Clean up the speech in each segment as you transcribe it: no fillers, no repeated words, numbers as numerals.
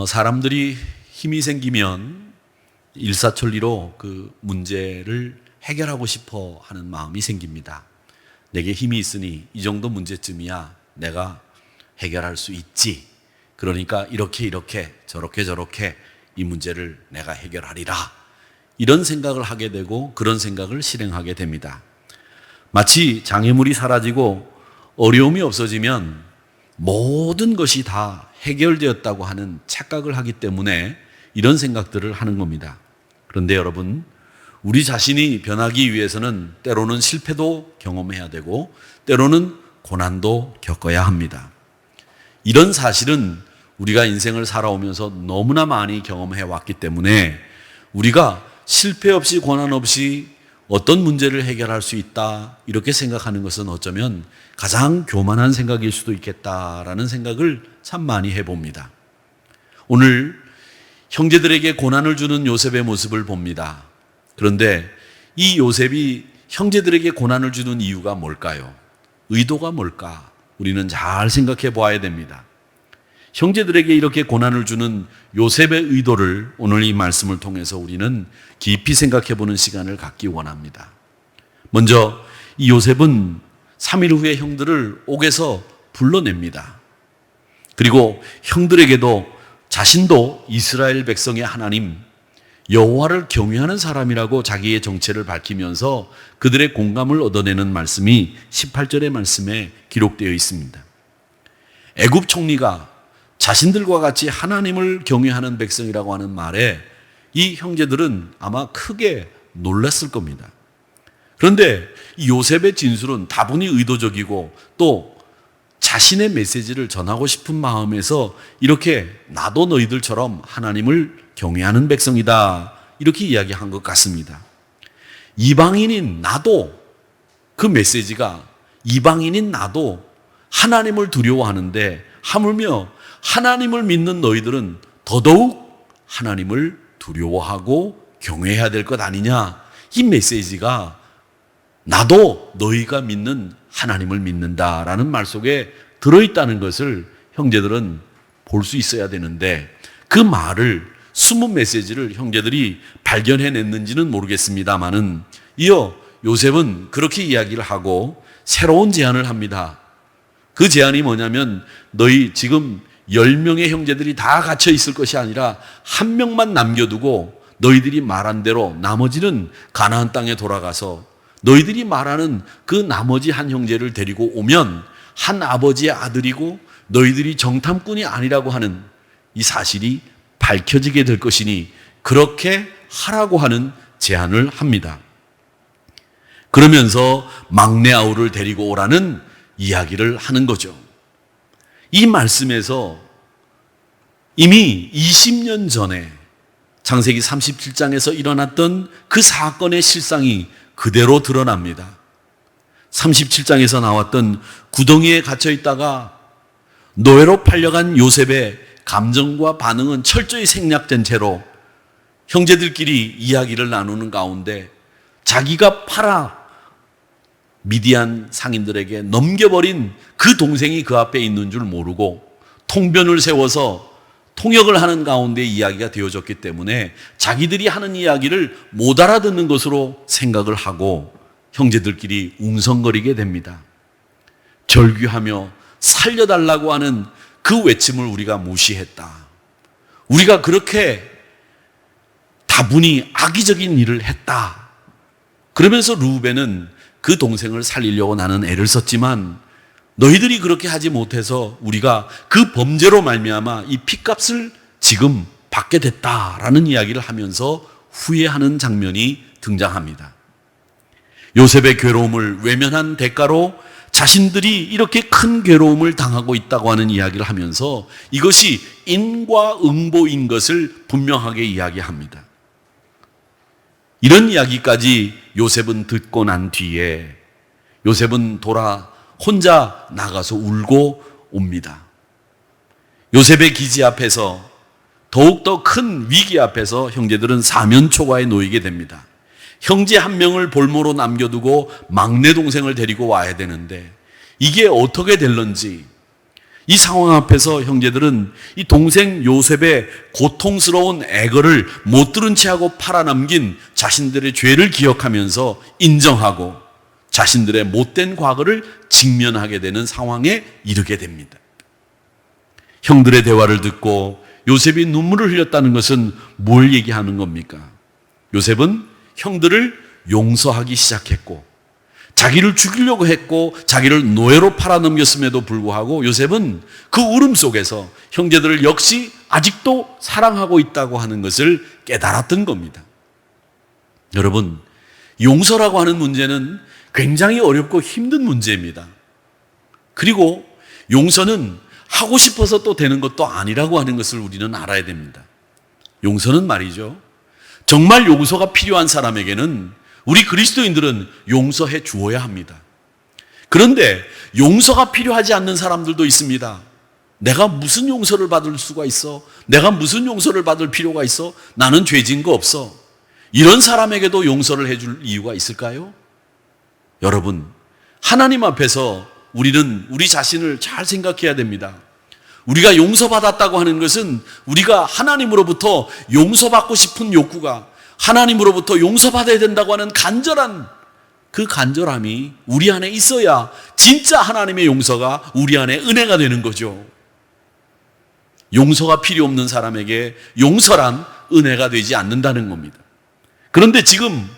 사람들이 힘이 생기면 일사천리로 그 문제를 해결하고 싶어 하는 마음이 생깁니다. 내게 힘이 있으니 이 정도 문제쯤이야 내가 해결할 수 있지. 그러니까 이렇게 저렇게 이 문제를 내가 해결하리라. 이런 생각을 하게 되고 그런 생각을 실행하게 됩니다. 마치 장애물이 사라지고 어려움이 없어지면 모든 것이 다 해결되었다고 하는 착각을 하기 때문에 이런 생각들을 하는 겁니다. 그런데 여러분, 우리 자신이 변하기 위해서는 때로는 실패도 경험해야 되고 때로는 고난도 겪어야 합니다. 이런 사실은 우리가 인생을 살아오면서 너무나 많이 경험해 왔기 때문에 우리가 실패 없이 고난 없이 어떤 문제를 해결할 수 있다 이렇게 생각하는 것은 어쩌면 가장 교만한 생각일 수도 있겠다라는 생각을 참 많이 해봅니다. 오늘 형제들에게 고난을 주는 요셉의 모습을 봅니다. 그런데 이 요셉이 형제들에게 고난을 주는 이유가 뭘까요? 의도가 뭘까? 우리는 잘 생각해 보아야 됩니다. 형제들에게 이렇게 고난을 주는 요셉의 의도를 오늘 이 말씀을 통해서 우리는 깊이 생각해 보는 시간을 갖기 원합니다. 먼저 이 요셉은 3일 후에 형들을 옥에서 불러냅니다. 그리고 형들에게도 자신도 이스라엘 백성의 하나님 여호와를 경외하는 사람이라고 자기의 정체를 밝히면서 그들의 공감을 얻어내는 말씀이 18절의 말씀에 기록되어 있습니다. 애굽 총리가 자신들과 같이 하나님을 경외하는 백성이라고 하는 말에 이 형제들은 아마 크게 놀랐을 겁니다. 그런데 이 요셉의 진술은 다분히 의도적이고 또 자신의 메시지를 전하고 싶은 마음에서 이렇게 나도 너희들처럼 하나님을 경외하는 백성이다 이렇게 이야기한 것 같습니다. 이방인인 나도 그 메시지가 이방인인 나도 하나님을 두려워하는데 하물며 하나님을 믿는 너희들은 더더욱 하나님을 두려워하고 경외해야 될 것 아니냐. 이 메시지가 나도 너희가 믿는 하나님을 믿는다라는 말 속에 들어있다는 것을 형제들은 볼 수 있어야 되는데 그 말을 숨은 메시지를 형제들이 발견해냈는지는 모르겠습니다만은 이어 요셉은 그렇게 이야기를 하고 새로운 제안을 합니다. 그 제안이 뭐냐면 너희 지금 10명의 형제들이 다 갇혀 있을 것이 아니라 한 명만 남겨두고 너희들이 말한 대로 나머지는 가나안 땅에 돌아가서 너희들이 말하는 그 나머지 한 형제를 데리고 오면 한 아버지의 아들이고 너희들이 정탐꾼이 아니라고 하는 이 사실이 밝혀지게 될 것이니 그렇게 하라고 하는 제안을 합니다. 그러면서 막내 아우를 데리고 오라는 이야기를 하는 거죠. 이 말씀에서 이미 20년 전에 창세기 37장에서 일어났던 그 사건의 실상이 그대로 드러납니다. 37장에서 나왔던 구덩이에 갇혀 있다가 노예로 팔려간 요셉의 감정과 반응은 철저히 생략된 채로 형제들끼리 이야기를 나누는 가운데 자기가 팔아 미디안 상인들에게 넘겨버린 그 동생이 그 앞에 있는 줄 모르고 통변을 세워서 통역을 하는 가운데 이야기가 되어졌기 때문에 자기들이 하는 이야기를 못 알아듣는 것으로 생각을 하고 형제들끼리 웅성거리게 됩니다. 절규하며 살려달라고 하는 그 외침을 우리가 무시했다. 우리가 그렇게 다분히 악의적인 일을 했다. 그러면서 르우벤은 그 동생을 살리려고 나는 애를 썼지만 너희들이 그렇게 하지 못해서 우리가 그 범죄로 말미암아 이 핏값을 지금 받게 됐다라는 이야기를 하면서 후회하는 장면이 등장합니다. 요셉의 괴로움을 외면한 대가로 자신들이 이렇게 큰 괴로움을 당하고 있다고 하는 이야기를 하면서 이것이 인과응보인 것을 분명하게 이야기합니다. 이런 이야기까지 요셉은 듣고 난 뒤에 요셉은 혼자 나가서 울고 옵니다. 요셉의 기지 앞에서 더욱더 큰 위기 앞에서 형제들은 사면초가에 놓이게 됩니다. 형제 한 명을 볼모로 남겨두고 막내 동생을 데리고 와야 되는데 이게 어떻게 될런지 이 상황 앞에서 형제들은 이 동생 요셉의 고통스러운 애거를 못 들은 채 하고 팔아넘긴 자신들의 죄를 기억하면서 인정하고 자신들의 못된 과거를 직면하게 되는 상황에 이르게 됩니다. 형들의 대화를 듣고 요셉이 눈물을 흘렸다는 것은 뭘 얘기하는 겁니까? 요셉은 형들을 용서하기 시작했고 자기를 죽이려고 했고 자기를 노예로 팔아넘겼음에도 불구하고 요셉은 그 울음 속에서 형제들을 역시 아직도 사랑하고 있다고 하는 것을 깨달았던 겁니다. 여러분, 용서라고 하는 문제는 굉장히 어렵고 힘든 문제입니다. 그리고 용서는 하고 싶어서 또 되는 것도 아니라고 하는 것을 우리는 알아야 됩니다. 용서는 말이죠, 정말 용서가 필요한 사람에게는 우리 그리스도인들은 용서해 주어야 합니다. 그런데 용서가 필요하지 않는 사람들도 있습니다. 내가 무슨 용서를 받을 수가 있어? 내가 무슨 용서를 받을 필요가 있어? 나는 죄진 거 없어. 이런 사람에게도 용서를 해줄 이유가 있을까요? 여러분, 하나님 앞에서 우리는 우리 자신을 잘 생각해야 됩니다. 우리가 용서받았다고 하는 것은 우리가 하나님으로부터 용서받고 싶은 욕구가, 하나님으로부터 용서받아야 된다고 하는 간절한 그 간절함이 우리 안에 있어야 진짜 하나님의 용서가 우리 안에 은혜가 되는 거죠. 용서가 필요 없는 사람에게 용서란 은혜가 되지 않는다는 겁니다. 그런데 지금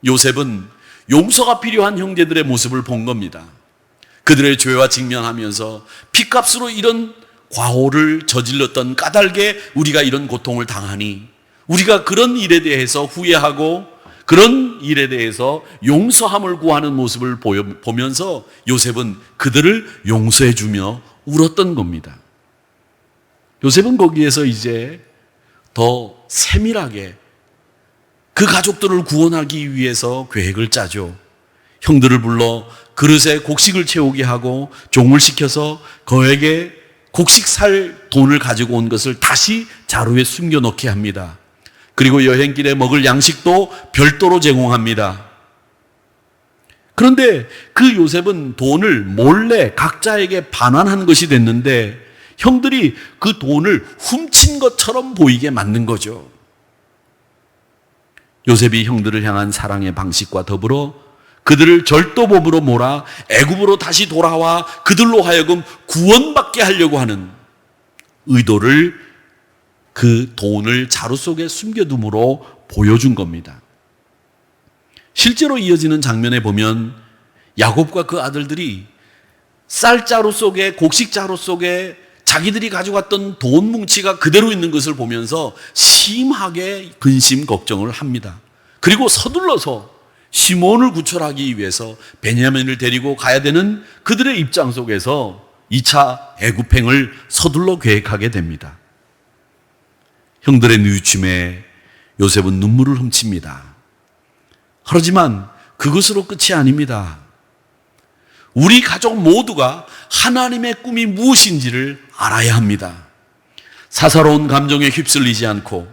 요셉은 용서가 필요한 형제들의 모습을 본 겁니다. 그들의 죄와 직면하면서 핏값으로 이런 과오를 저질렀던 까닭에 우리가 이런 고통을 당하니 우리가 그런 일에 대해서 후회하고 그런 일에 대해서 용서함을 구하는 모습을 보면서 요셉은 그들을 용서해 주며 울었던 겁니다. 요셉은 거기에서 이제 더 세밀하게 그 가족들을 구원하기 위해서 계획을 짜죠. 형들을 불러 그릇에 곡식을 채우게 하고 종을 시켜서 그에게 곡식 살 돈을 가지고 온 것을 다시 자루에 숨겨놓게 합니다. 그리고 여행길에 먹을 양식도 별도로 제공합니다. 그런데 그 요셉은 돈을 몰래 각자에게 반환한 것이 됐는데 형들이 그 돈을 훔친 것처럼 보이게 만든 거죠. 요셉이 형들을 향한 사랑의 방식과 더불어 그들을 절도범으로 몰아 애굽으로 다시 돌아와 그들로 하여금 구원받게 하려고 하는 의도를 그 돈을 자루 속에 숨겨둠으로 보여준 겁니다. 실제로 이어지는 장면에 보면 야곱과 그 아들들이 쌀자루 속에, 곡식자루 속에 자기들이 가져갔던 돈 뭉치가 그대로 있는 것을 보면서 심하게 근심 걱정을 합니다. 그리고 서둘러서 시몬을 구출하기 위해서 베냐민을 데리고 가야 되는 그들의 입장 속에서 2차 애굽행을 서둘러 계획하게 됩니다. 형들의 뉘우침에 요셉은 눈물을 훔칩니다. 하지만 그것으로 끝이 아닙니다. 우리 가족 모두가 하나님의 꿈이 무엇인지를 알아야 합니다. 사사로운 감정에 휩쓸리지 않고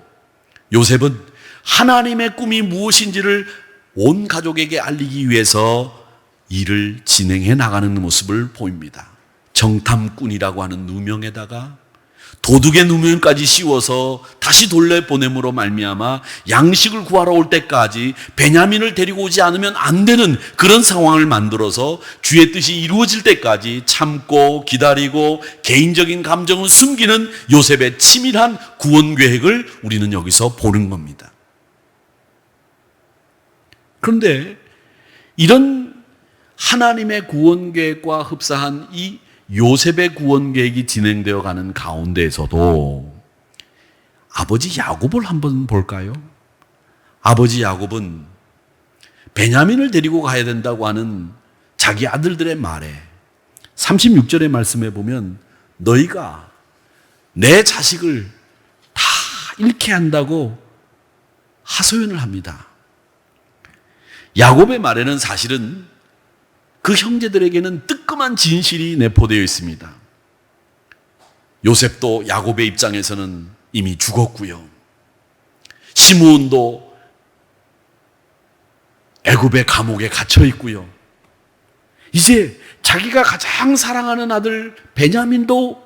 요셉은 하나님의 꿈이 무엇인지를 온 가족에게 알리기 위해서 일을 진행해 나가는 모습을 보입니다. 정탐꾼이라고 하는 누명에다가 도둑의 누명까지 씌워서 다시 돌려보냄으로 말미암아 양식을 구하러 올 때까지 베냐민을 데리고 오지 않으면 안 되는 그런 상황을 만들어서 주의 뜻이 이루어질 때까지 참고 기다리고 개인적인 감정을 숨기는 요셉의 치밀한 구원 계획을 우리는 여기서 보는 겁니다. 그런데 이런 하나님의 구원 계획과 흡사한 이 요셉의 구원 계획이 진행되어 가는 가운데에서도 아버지 야곱을 한번 볼까요? 아버지 야곱은 베냐민을 데리고 가야 된다고 하는 자기 아들들의 말에 36절의 말씀에 보면 너희가 내 자식을 다 잃게 한다고 하소연을 합니다. 야곱의 말에는 사실은 그 형제들에게는 뜨끔한 진실이 내포되어 있습니다. 요셉도 야곱의 입장에서는 이미 죽었고요. 시므온도 애굽의 감옥에 갇혀 있고요. 이제 자기가 가장 사랑하는 아들 베냐민도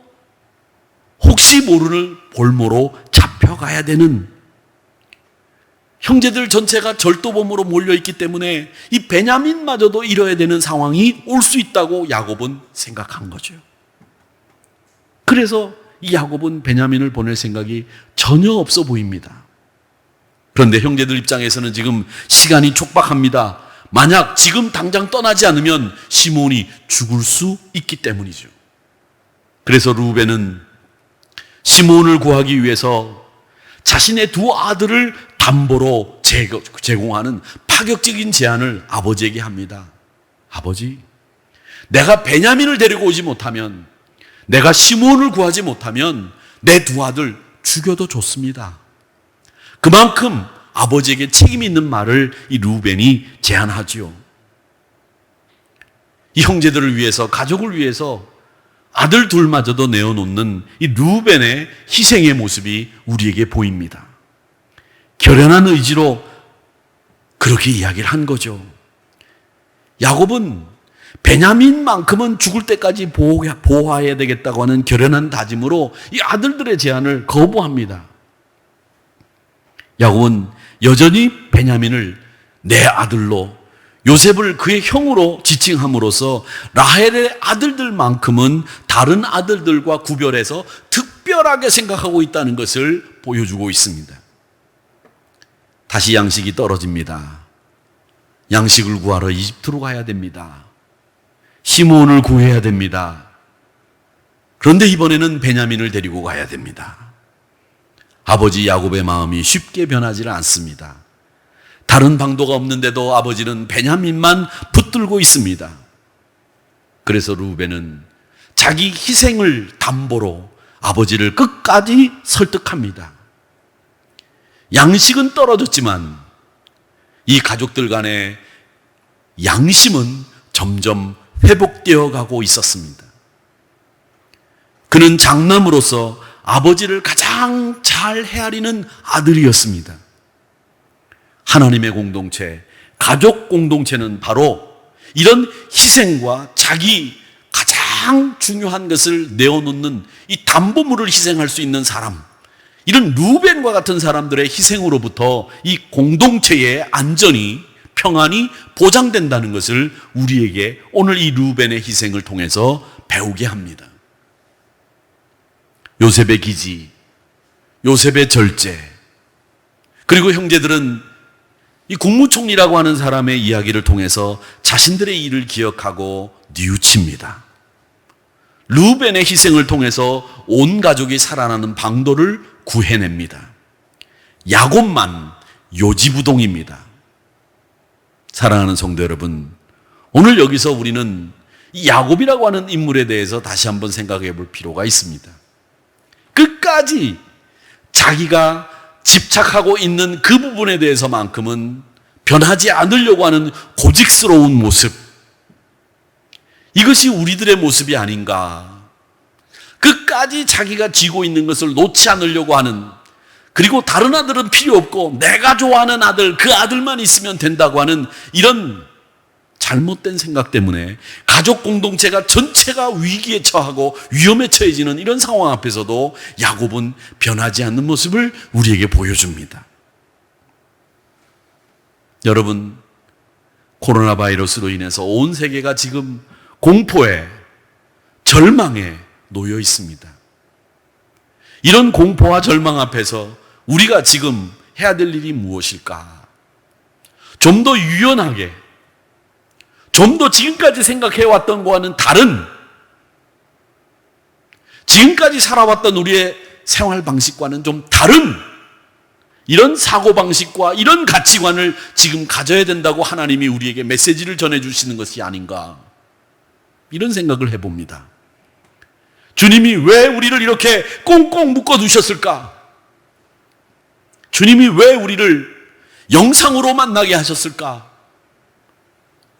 혹시 모르는 볼모로 잡혀가야 되는, 형제들 전체가 절도범으로 몰려있기 때문에 이 베냐민마저도 잃어야 되는 상황이 올 수 있다고 야곱은 생각한 거죠. 그래서 이 야곱은 베냐민을 보낼 생각이 전혀 없어 보입니다. 그런데 형제들 입장에서는 지금 시간이 촉박합니다. 만약 지금 당장 떠나지 않으면 시몬이 죽을 수 있기 때문이죠. 그래서 르우벤은 시몬을 구하기 위해서 자신의 두 아들을 담보로 제공하는 파격적인 제안을 아버지에게 합니다. 아버지, 내가 베냐민을 데리고 오지 못하면, 내가 시몬을 구하지 못하면 내 두 아들 죽여도 좋습니다. 그만큼 아버지에게 책임 있는 말을 이 르우벤이 제안하지요. 이 형제들을 위해서, 가족을 위해서 아들 둘마저도 내어놓는 이 르우벤의 희생의 모습이 우리에게 보입니다. 결연한 의지로 그렇게 이야기를 한 거죠. 야곱은 베냐민만큼은 죽을 때까지 보호해야 되겠다고 하는 결연한 다짐으로 이 아들들의 제안을 거부합니다. 야곱은 여전히 베냐민을 내 아들로, 요셉을 그의 형으로 지칭함으로써 라헬의 아들들만큼은 다른 아들들과 구별해서 특별하게 생각하고 있다는 것을 보여주고 있습니다. 다시 양식이 떨어집니다. 양식을 구하러 이집트로 가야 됩니다. 시몬을 구해야 됩니다. 그런데 이번에는 베냐민을 데리고 가야 됩니다. 아버지 야곱의 마음이 쉽게 변하지는 않습니다. 다른 방도가 없는데도 아버지는 베냐민만 붙들고 있습니다. 그래서 르우벤은 자기 희생을 담보로 아버지를 끝까지 설득합니다. 양식은 떨어졌지만 이 가족들 간의 양심은 점점 회복되어 가고 있었습니다. 그는 장남으로서 아버지를 가장 잘 헤아리는 아들이었습니다. 하나님의 공동체, 가족 공동체는 바로 이런 희생과 자기 가장 중요한 것을 내어놓는 이 담보물을 희생할 수 있는 사람, 이런 르우벤과 같은 사람들의 희생으로부터 이 공동체의 안전이, 평안이 보장된다는 것을 우리에게 오늘 이 르우벤의 희생을 통해서 배우게 합니다. 요셉의 기지, 요셉의 절제, 그리고 형제들은 이 국무총리라고 하는 사람의 이야기를 통해서 자신들의 일을 기억하고 뉘우칩니다. 르우벤의 희생을 통해서 온 가족이 살아나는 방도를 구해냅니다. 야곱만 요지부동입니다. 사랑하는 성도 여러분, 오늘 여기서 우리는 이 야곱이라고 하는 인물에 대해서 다시 한번 생각해 볼 필요가 있습니다. 끝까지 자기가 집착하고 있는 그 부분에 대해서만큼은 변하지 않으려고 하는 고집스러운 모습, 이것이 우리들의 모습이 아닌가. 끝까지 자기가 쥐고 있는 것을 놓지 않으려고 하는, 그리고 다른 아들은 필요 없고 내가 좋아하는 아들, 그 아들만 있으면 된다고 하는 이런 잘못된 생각 때문에 가족 공동체가 전체가 위기에 처하고 위험에 처해지는 이런 상황 앞에서도 야곱은 변하지 않는 모습을 우리에게 보여줍니다. 여러분, 코로나 바이러스로 인해서 온 세계가 지금 공포에, 절망에 놓여 있습니다. 이런 공포와 절망 앞에서 우리가 지금 해야 될 일이 무엇일까? 좀 더 유연하게, 좀 더 지금까지 생각해왔던 것과는 다른, 지금까지 살아왔던 우리의 생활 방식과는 좀 다른 이런 사고방식과 이런 가치관을 지금 가져야 된다고 하나님이 우리에게 메시지를 전해주시는 것이 아닌가, 이런 생각을 해봅니다. 주님이 왜 우리를 이렇게 꽁꽁 묶어두셨을까? 주님이 왜 우리를 영상으로 만나게 하셨을까?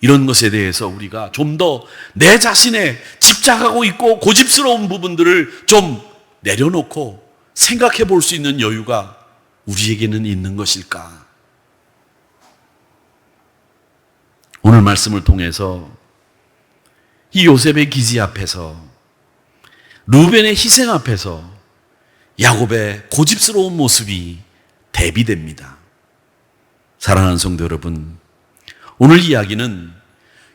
이런 것에 대해서 우리가 좀 더 내 자신에 집착하고 있고 고집스러운 부분들을 좀 내려놓고 생각해 볼 수 있는 여유가 우리에게는 있는 것일까? 오늘 말씀을 통해서 이 요셉의 기지 앞에서, 루벤의 희생 앞에서 야곱의 고집스러운 모습이 대비됩니다. 사랑하는 성도 여러분, 오늘 이야기는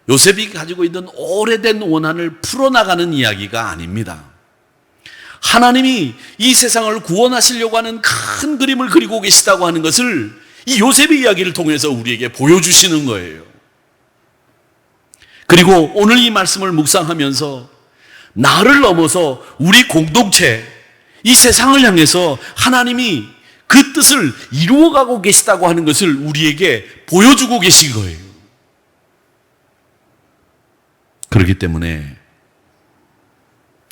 요셉이 가지고 있는 오래된 원한을 풀어나가는 이야기가 아닙니다. 하나님이 이 세상을 구원하시려고 하는 큰 그림을 그리고 계시다고 하는 것을 이 요셉의 이야기를 통해서 우리에게 보여주시는 거예요. 그리고 오늘 이 말씀을 묵상하면서 나를 넘어서 우리 공동체, 이 세상을 향해서 하나님이 그 뜻을 이루어가고 계시다고 하는 것을 우리에게 보여주고 계신 거예요. 그렇기 때문에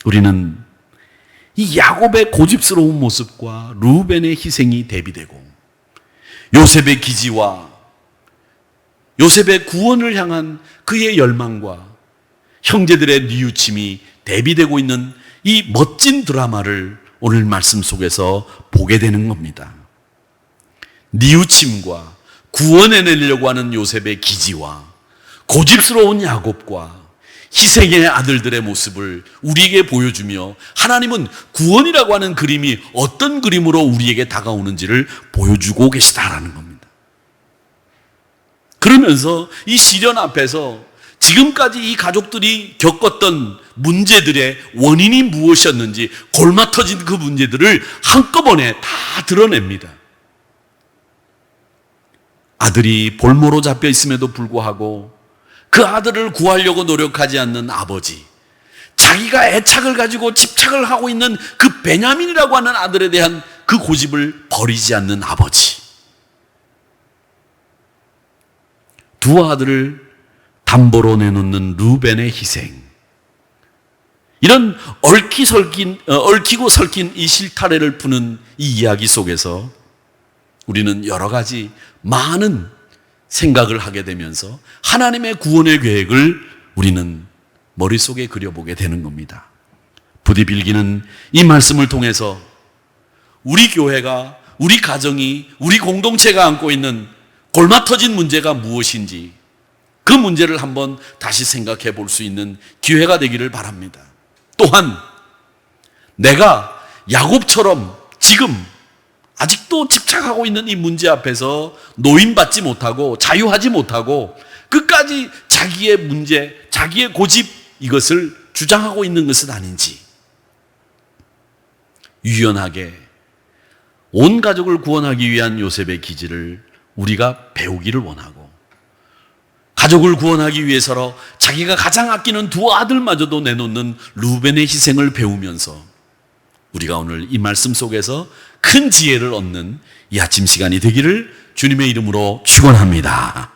우리는 이 야곱의 고집스러운 모습과 루벤의 희생이 대비되고 요셉의 기지와 요셉의 구원을 향한 그의 열망과 형제들의 뉘우침이 대비되고 있는 이 멋진 드라마를 오늘 말씀 속에서 보게 되는 겁니다. 뉘우침과 구원해내려고 하는 요셉의 기지와 고집스러운 야곱과 희생의 아들들의 모습을 우리에게 보여주며 하나님은 구원이라고 하는 그림이 어떤 그림으로 우리에게 다가오는지를 보여주고 계시다라는 겁니다. 그러면서 이 시련 앞에서 지금까지 이 가족들이 겪었던 문제들의 원인이 무엇이었는지 골마 터진 그 문제들을 한꺼번에 다 드러냅니다. 아들이 볼모로 잡혀 있음에도 불구하고 그 아들을 구하려고 노력하지 않는 아버지, 자기가 애착을 가지고 집착을 하고 있는 그 베냐민이라고 하는 아들에 대한 그 고집을 버리지 않는 아버지, 두 아들을 담보로 내놓는 루벤의 희생, 이런 얽히고 설킨 이 실타래를 푸는 이 이야기 속에서 우리는 여러 가지 많은 생각을 하게 되면서 하나님의 구원의 계획을 우리는 머릿속에 그려보게 되는 겁니다. 부디 빌기는 이 말씀을 통해서 우리 교회가, 우리 가정이, 우리 공동체가 안고 있는 골마 터진 문제가 무엇인지 그 문제를 한번 다시 생각해 볼 수 있는 기회가 되기를 바랍니다. 또한 내가 야곱처럼 지금 아직도 집착하고 있는 이 문제 앞에서 노인받지 못하고 자유하지 못하고 끝까지 자기의 문제, 자기의 고집 이것을 주장하고 있는 것은 아닌지 유연하게 온 가족을 구원하기 위한 요셉의 기지를 우리가 배우기를 원하고 가족을 구원하기 위해서로 자기가 가장 아끼는 두 아들마저도 내놓는 루벤의 희생을 배우면서 우리가 오늘 이 말씀 속에서 큰 지혜를 얻는 이 아침 시간이 되기를 주님의 이름으로 축원합니다.